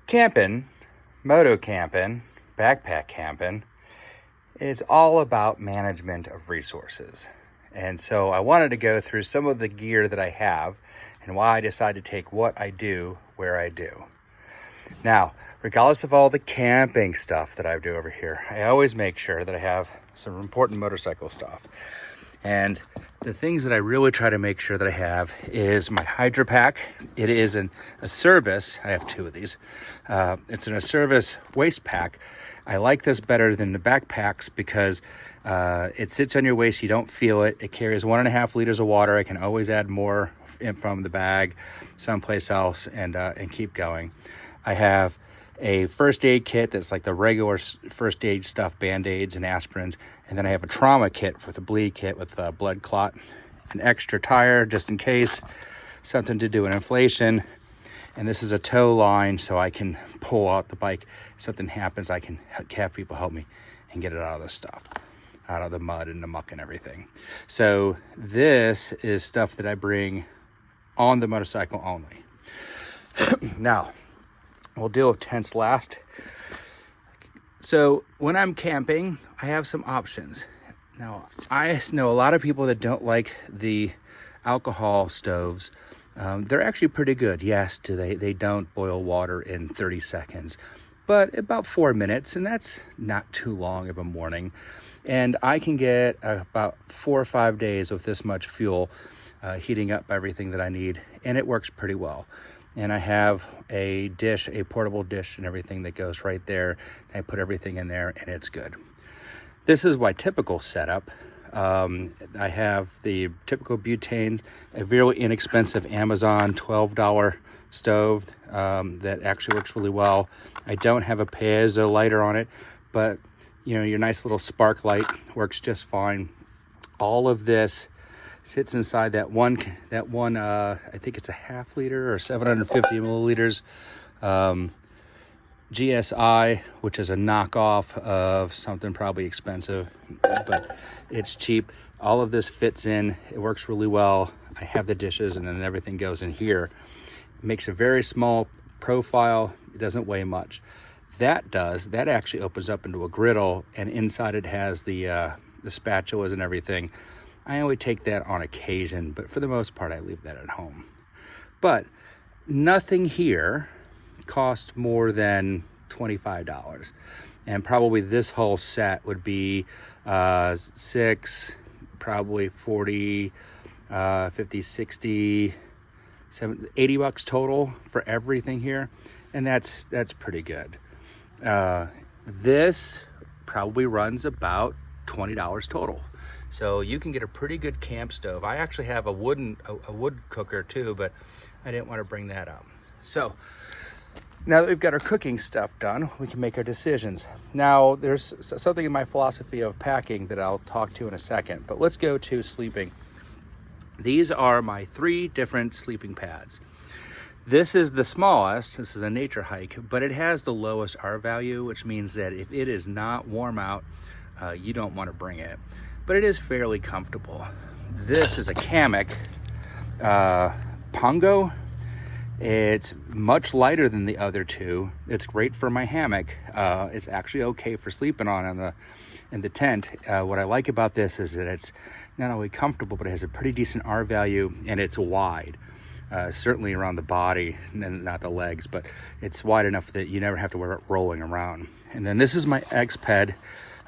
Camping, moto camping, backpack camping is all about management of resources. And so I wanted to go through some of the gear that I have and why I decided to take what I do where I do. Now, regardless of all the camping stuff that I do over here, I always make sure that I have some important motorcycle stuff. And the things that I really try to make sure that I have is my Hydro Pack. It is a service. I have two of these. It's a service waist pack. I like this better than the backpacks because it sits on your waist. You don't feel it. It carries 1.5 liters of water. I can always add more from the bag someplace else and keep going. I have a first aid kit that's like the regular first aid stuff, band-aids and aspirins. And then I have a trauma kit with a bleed kit with a blood clot, an extra tire just in case, something to do with inflation. And this is a tow line so I can pull out the bike. If something happens, I can have people help me and get it out of the stuff, out of the mud and the muck and everything. So this is stuff that I bring on the motorcycle only. Now, we'll deal with tents last. So when I'm camping, I have some options. Now, I know a lot of people that don't like the alcohol stoves. They're actually pretty good. Yes, they don't boil water in 30 seconds, but about 4 minutes, and that's not too long of a morning. And I can get about 4 or 5 days with this much fuel heating up everything that I need, and it works pretty well. And I have a dish, a portable dish and everything that goes right there. I put everything in there and it's good. This is my typical setup. I have the typical butane, a very inexpensive Amazon $12 stove that actually works really well. I don't have a piezo lighter on it, but you know, your nice little spark light works just fine. All of this sits inside that one I think it's a half liter or 750 milliliters GSI, which is a knockoff of something probably expensive, but it's cheap. All of this fits in. It works really well. I have the dishes and then everything goes in here. It makes a very small profile. It doesn't weigh much. That actually opens up into a griddle, and inside it has the spatulas and everything. I only take that on occasion, but for the most part, I leave that at home. But nothing here costs more than $25. And probably this whole set would be probably 40, 50, 60, 70, 80 bucks total for everything here. And that's pretty good. This probably runs about $20 total. So you can get a pretty good camp stove. I actually have a wood cooker too, but I didn't want to bring that up. So now that we've got our cooking stuff done, we can make our decisions. Now there's something in my philosophy of packing that I'll talk to in a second, but let's go to sleeping. These are my 3 different sleeping pads. This is the smallest. This is a nature hike, but it has the lowest R value, which means that if it is not warm out, you don't want to bring it. But it is fairly comfortable. This is a gimmick Pongo. It's much lighter than the other two. It's great for my hammock. It's actually okay for sleeping on in the tent. What I like about this is that it's not only comfortable, but it has a pretty decent R value, and it's wide. Certainly around the body and not the legs, but it's wide enough that you never have to wear it rolling around. And then this is my X-Ped.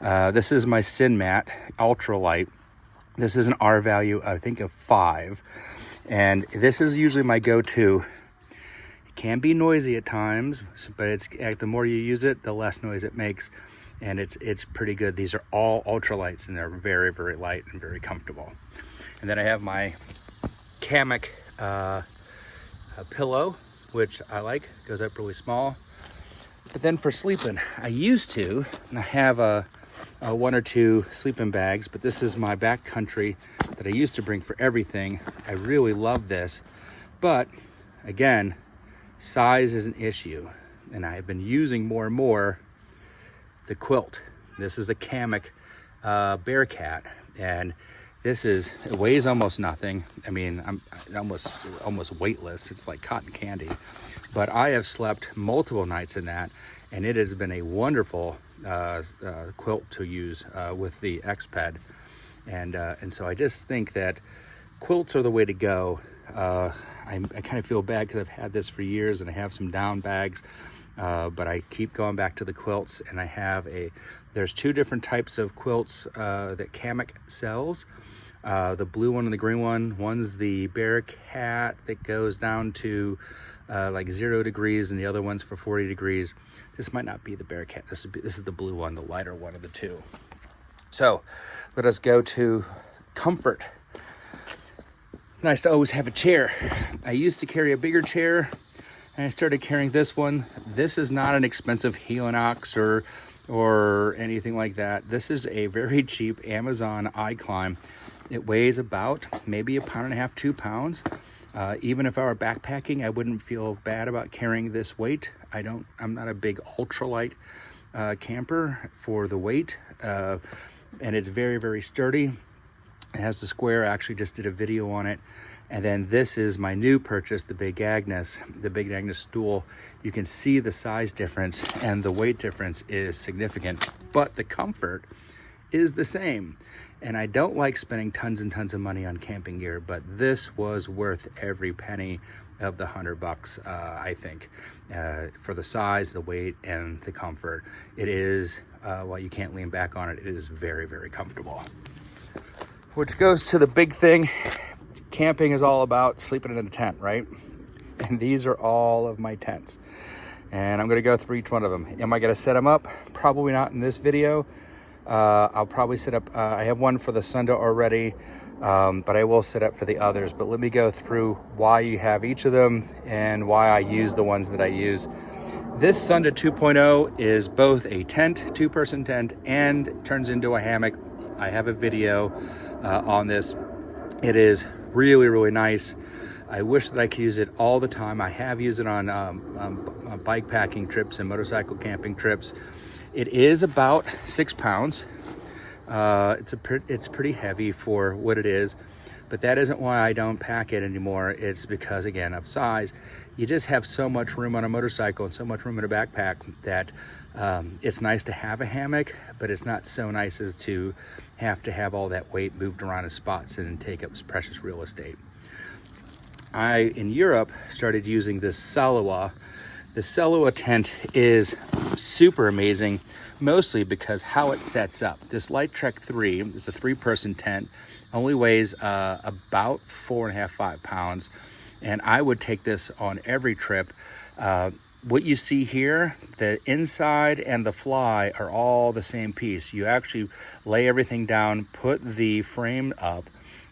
This is my Sin Mat ultralight. This is an R value, I think, of 5. And this is usually my go-to. It can be noisy at times, but the more you use it, the less noise it makes. And it's pretty good. These are all ultralights, and they're very, very light and very comfortable. And then I have my hammock pillow, which I like. It goes up really small. But then for sleeping, I have a 1 or 2 sleeping bags, but this is my backcountry that I used to bring for everything. I really love this, but again, size is an issue, and I have been using more and more the quilt. This is the Gimmick Bearcat, and it weighs almost nothing. I mean, I'm almost weightless. It's like cotton candy, but I have slept multiple nights in that, and it has been a wonderful quilt to use with the X-Ped. And so I just think that quilts are the way to go. I kind of feel bad because I've had this for years and I have some down bags, but I keep going back to the quilts, and there's two different types of quilts that Gimmick sells. The blue one and the green one. One's the bear cat that goes down to like 0 degrees, and the other one's for 40 degrees. This might not be the bear cat. This is the blue one, the lighter one of the two. So let us go to comfort. Nice to always have a chair. I used to carry a bigger chair, and I started carrying this one. This is not an expensive Helinox or anything like that. This is a very cheap Amazon iClimb. It weighs about maybe 1.5 pounds, 2 pounds. Even if I were backpacking, I wouldn't feel bad about carrying this weight. I'm not a big ultralight camper for the weight, and it's very, very sturdy. It has the square. I actually just did a video on it. And then this is my new purchase, the Big Agnes stool. You can see the size difference, and the weight difference is significant, but the comfort is the same. And I don't like spending tons and tons of money on camping gear, but this was worth every penny of the $100, I think, for the size, the weight, and the comfort. It is, while you can't lean back on it, it is very, very comfortable. Which goes to the big thing. Camping is all about sleeping in a tent, right? And these are all of my tents. And I'm gonna go through each one of them. Am I gonna set them up? Probably not in this video. I'll probably set up, I have one for the Sunda already, but I will set up for the others. But let me go through why you have each of them and why I use the ones that I use. This Sunda 2.0 is both a tent, 2-person tent, and turns into a hammock. I have a video on this. It is really, really nice. I wish that I could use it all the time. I have used it on bike packing trips and motorcycle camping trips. It is about 6 pounds. It's pretty heavy for what it is, but that isn't why I don't pack it anymore. It's because, again, of size. You just have so much room on a motorcycle and so much room in a backpack that it's nice to have a hammock, but it's not so nice as to have all that weight moved around in spots and take up precious real estate. I, in Europe, started using this Salua. The Salua tent is super amazing, mostly because how it sets up. This Light Trek 3 is a 3-person tent, only weighs about 4.5, 5 pounds, and I would take this on every trip. What you see here, the inside and the fly are all the same piece. You actually lay everything down, put the frame up,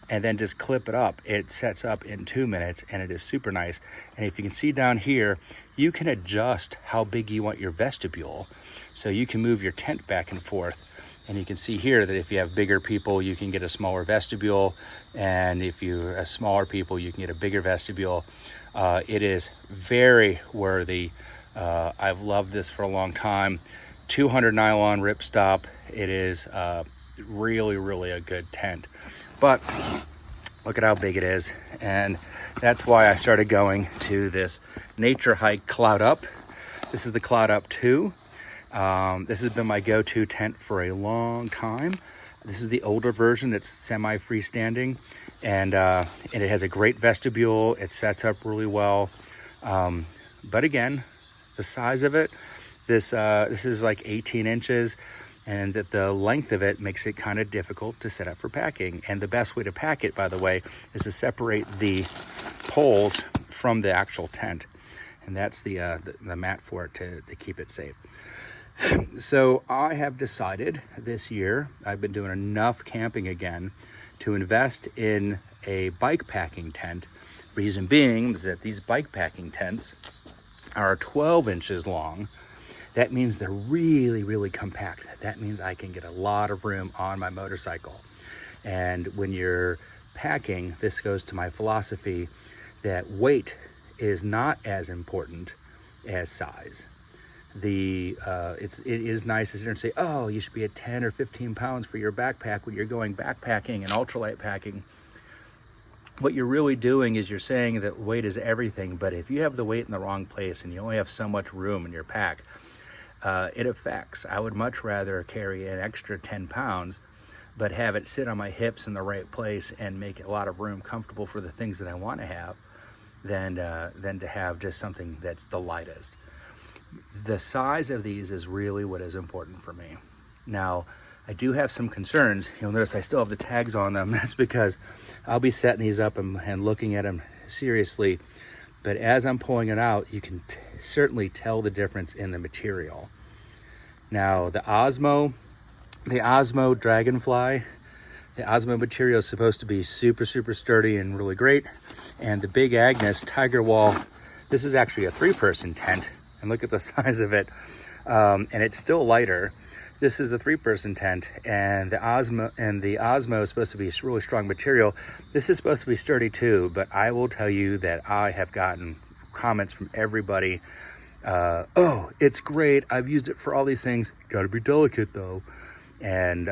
and then just clip it up. It sets up in 2 minutes, and it is super nice. And if you can see down here, you can adjust how big you want your vestibule. So you can move your tent back and forth. And you can see here that if you have bigger people, you can get a smaller vestibule. And if you have smaller people, you can get a bigger vestibule. It is very worthy. I've loved this for a long time. 200 nylon ripstop. It is really, really a good tent. But look at how big it is. And that's why I started going to this Nature Hike Cloud Up. This is the Cloud Up 2. This has been my go-to tent for a long time. This is the older version that's semi-freestanding, and it has a great vestibule. It sets up really well. But again, the size of it, this is like 18 inches, and that the length of it makes it kind of difficult to set up for packing. And the best way to pack it, by the way, is to separate the poles from the actual tent. And that's the mat for it to keep it safe. So I have decided this year, I've been doing enough camping again to invest in a bike packing tent. Reason being is that these bike packing tents are 12 inches long. That means they're really, really compact. That means I can get a lot of room on my motorcycle. And when you're packing, this goes to my philosophy that weight is not as important as size. It is nice to sit there and say, oh, you should be at 10 or 15 pounds for your backpack when you're going backpacking and ultralight packing. what you're really doing is you're saying that weight is everything, but if you have the weight in the wrong place and you only have so much room in your pack, it affects. I would much rather carry an extra 10 pounds, but have it sit on my hips in the right place and make a lot of room comfortable for the things that I want to have, than to have just something that's the lightest. The size of these is really what is important for me. Now, I do have some concerns. You'll notice I still have the tags on them. That's because I'll be setting these up and looking at them seriously. But as I'm pulling it out, you can certainly tell the difference in the material. Now, the Osmo Dragonfly, the Osmo material is supposed to be super, super sturdy and really great. And the Big Agnes Tiger Wall, this is actually a 3-person tent. And look at the size of it. And it's still lighter. This is a 3-person tent, and the Osmo is supposed to be really strong material. This is supposed to be sturdy too, but I will tell you that I have gotten comments from everybody. Oh, it's great. I've used it for all these things. Got to be delicate though. And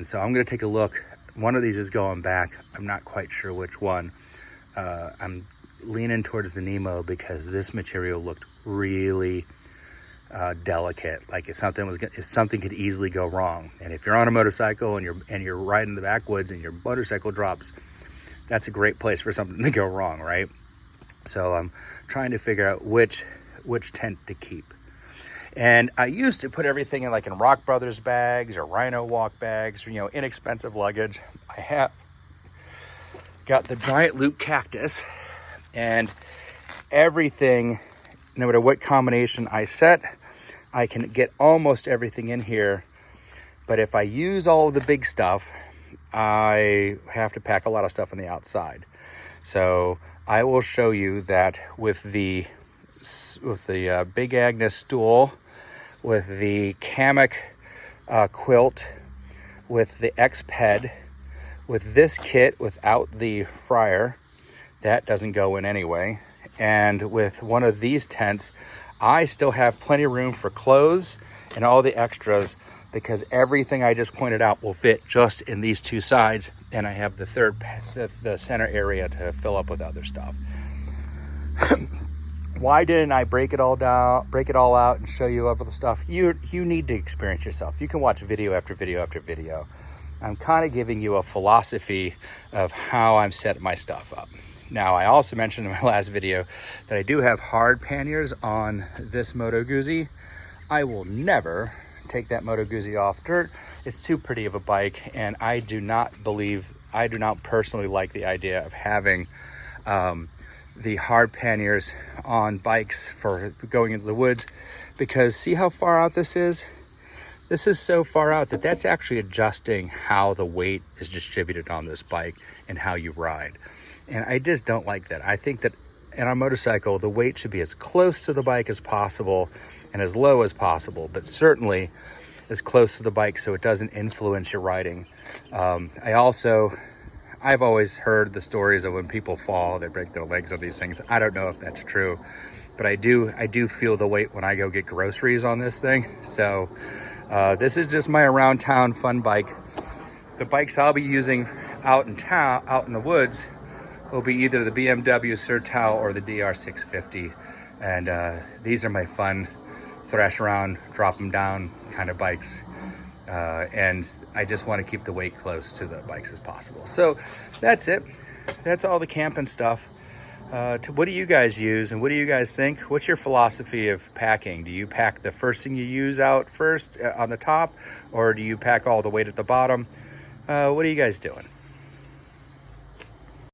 so I'm going to take a look. One of these is going back. I'm not quite sure which one. I'm leaning towards the Nemo because this material looked really delicate, like if something could easily go wrong. And if you're on a motorcycle and you're riding the backwoods and your motorcycle drops, that's a great place for something to go wrong, right? So I'm trying to figure out which tent to keep. And I used to put everything in Rock Brothers bags or Rhino Walk bags, inexpensive luggage. I have got the Giant Loop Cactus, and everything, no matter what combination I set, I can get almost everything in here. But if I use all of the big stuff, I have to pack a lot of stuff on the outside. So I will show you that with the Big Agnes stool, with the Gimmick quilt, with the X-Ped, with this kit without the fryer, that doesn't go in anyway, and with one of these tents, I still have plenty of room for clothes and all the extras, because everything I just pointed out will fit just in these two sides, and I have the center area to fill up with other stuff. Why didn't I break it all out and show you other stuff? You need to experience yourself. You can watch video after video after video. I'm kind of giving you a philosophy of how I'm setting my stuff up. Now, I also mentioned in my last video that I do have hard panniers on this Moto Guzzi. I will never take that Moto Guzzi off dirt. It's too pretty of a bike, and I do not personally like the idea of having the hard panniers on bikes for going into the woods, because see how far out this is? This is so far out that that's actually adjusting how the weight is distributed on this bike and how you ride. And I just don't like that. I think that in a motorcycle, the weight should be as close to the bike as possible and as low as possible, but certainly as close to the bike so it doesn't influence your riding. I've always heard the stories of when people fall, they break their legs on these things. I don't know if that's true, but I do feel the weight when I go get groceries on this thing. So this is just my around town fun bike. The bikes I'll be using out in town, out in the woods, will be either the BMW Surtao or the DR650. And these are my fun thrash around, drop them down kind of bikes. And I just want to keep the weight close to the bikes as possible. So that's it. That's all the camping stuff. What do you guys use, and what do you guys think? What's your philosophy of packing? Do you pack the first thing you use out first on the top, or do you pack all the weight at the bottom? What are you guys doing?